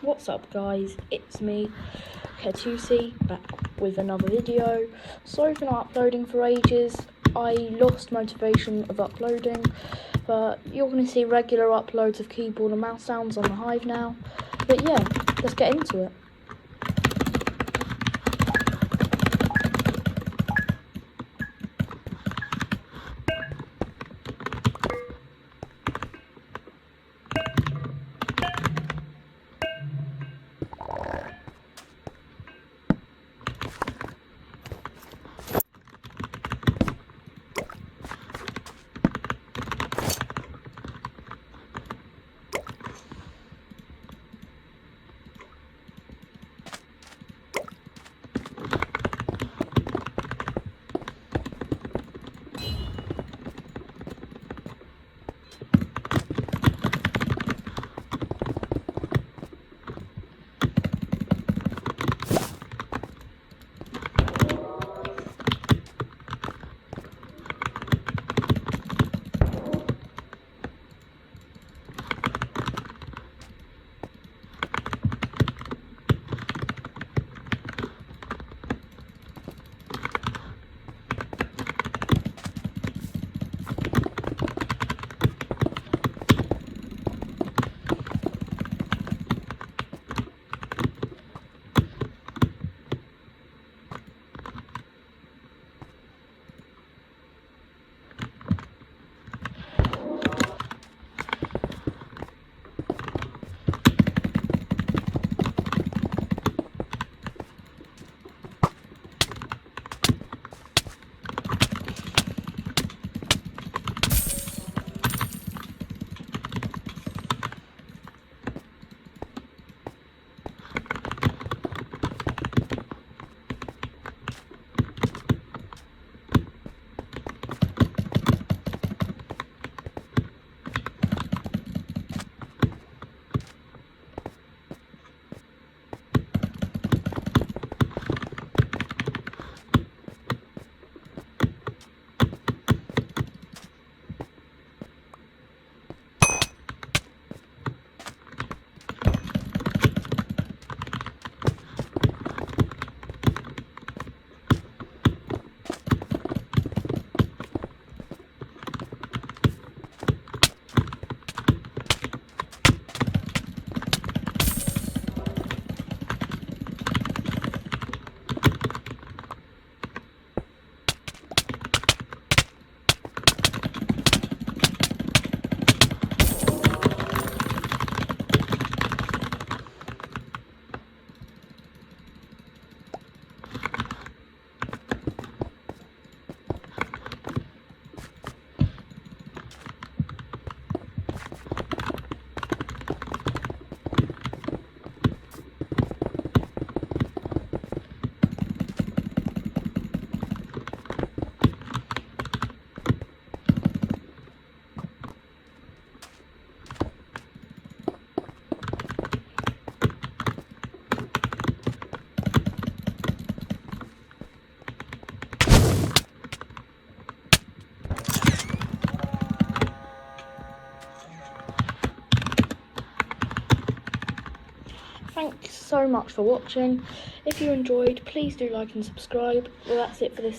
What's up guys, it's me, Ketusi, back with another video. Sorry for not uploading for ages. I lost motivation of uploading, but you're going to see regular uploads of keyboard and mouse sounds on the Hive now. But yeah, let's get into it. Thanks so much for watching. If you enjoyed, please do like and subscribe. Well, that's it for this